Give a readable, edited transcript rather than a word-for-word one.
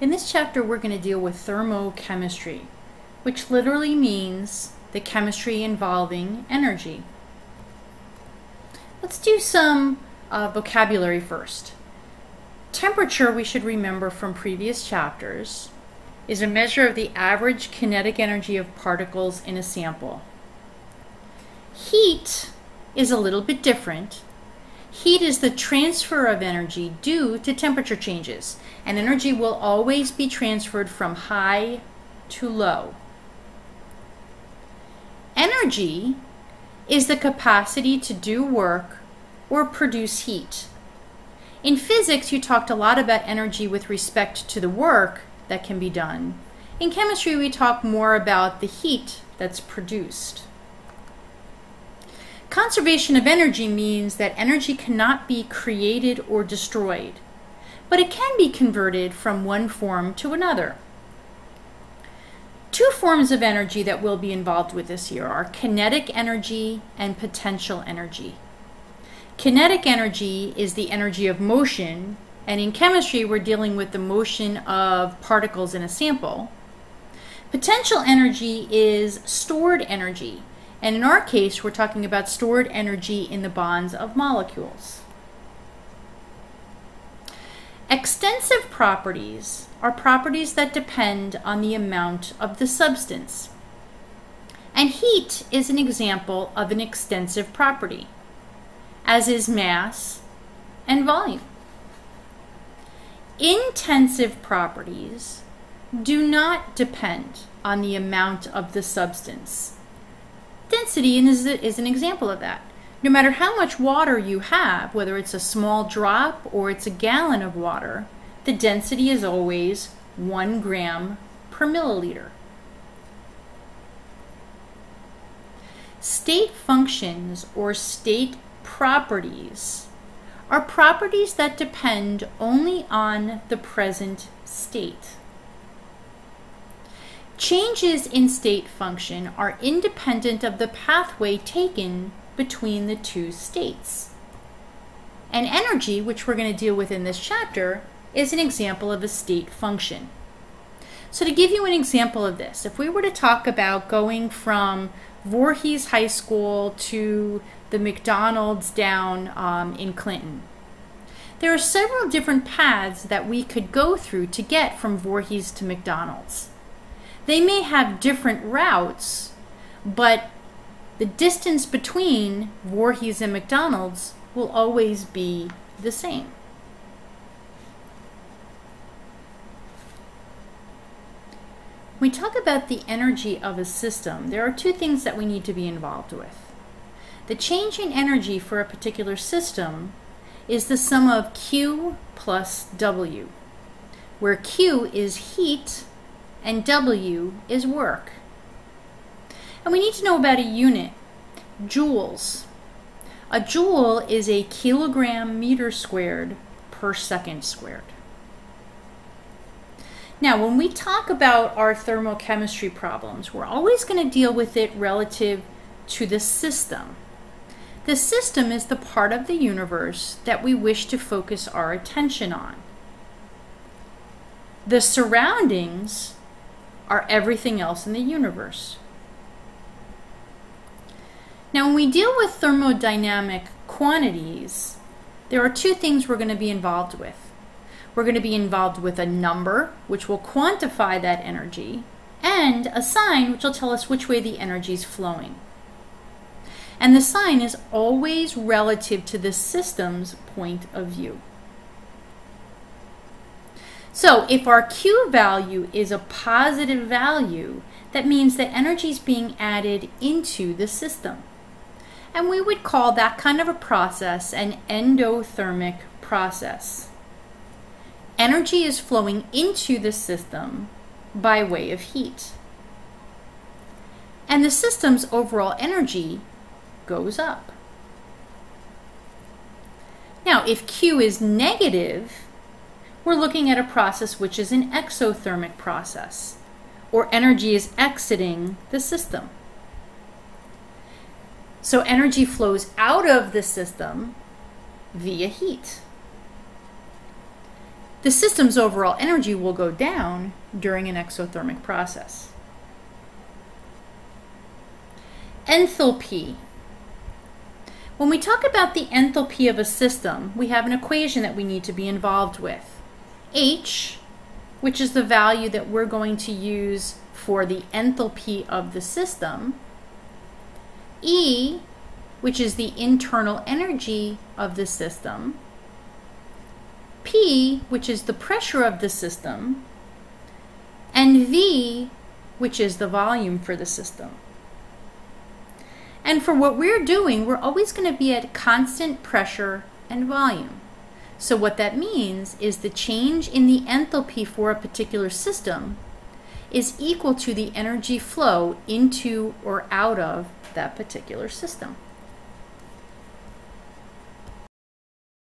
In this chapter, we're going to deal with thermochemistry, which literally means the chemistry involving energy. Let's do some vocabulary first. Temperature, we should remember from previous chapters, is a measure of the average kinetic energy of particles in a sample. Heat is a little bit different. Heat is the transfer of energy due to temperature changes, and energy will always be transferred from high to low. Energy is the capacity to do work or produce heat. In physics, you talked a lot about energy with respect to the work that can be done. In chemistry, we talk more about the heat that's produced. Conservation of energy means that energy cannot be created or destroyed, but it can be converted from one form to another. Two forms of energy that we'll be involved with this year are kinetic energy and potential energy. Kinetic energy is the energy of motion, and in chemistry we're dealing with the motion of particles in a sample. Potential energy is stored energy, and in our case we're talking about stored energy in the bonds of molecules. Extensive properties are properties that depend on the amount of the substance, and heat is an example of an extensive property, as is mass and volume. Intensive properties do not depend on the amount of the substance. Density is an example of that. No matter how much water you have, whether it's a small drop or it's a gallon of water, the density is always 1 gram per milliliter. State functions or state properties are properties that depend only on the present state. Changes in state function are independent of the pathway taken between the two states. And energy, which we're going to deal with in this chapter, is an example of a state function. So to give you an example of this, if we were to talk about going from Voorhees High School to the McDonald's down in Clinton, there are several different paths that we could go through to get from Voorhees to McDonald's. They may have different routes, but the distance between Voorhees and McDonald's will always be the same. When we talk about the energy of a system, there are two things that we need to be involved with. The change in energy for a particular system is the sum of Q plus W, where Q is heat and W is work. And we need to know about a unit, joules. A joule is a kilogram meter squared per second squared. Now, when we talk about our thermochemistry problems, we're always going to deal with it relative to the system. The system is the part of the universe that we wish to focus our attention on. The surroundings are everything else in the universe. Now, when we deal with thermodynamic quantities, there are two things we're going to be involved with. We're going to be involved with a number, which will quantify that energy, and a sign, which will tell us which way the energy is flowing. And the sign is always relative to the system's point of view. So if our Q value is a positive value, that means that energy is being added into the system. And we would call that kind of a process an endothermic process. Energy is flowing into the system by way of heat. And the system's overall energy goes up. Now, if Q is negative, we're looking at a process which is an exothermic process, or energy is exiting the system. So energy flows out of the system via heat. the system's overall energy will go down during an exothermic process. Enthalpy. When we talk about the enthalpy of a system, we have an equation that we need to be involved with. H, which is the value that we're going to use for the enthalpy of the system. E, which is the internal energy of the system. P, which is the pressure of the system. And V, which is the volume for the system. And for what we're doing, we're always going to be at constant pressure and volume. So what that means is the change in the enthalpy for a particular system is equal to the energy flow into or out of that particular system.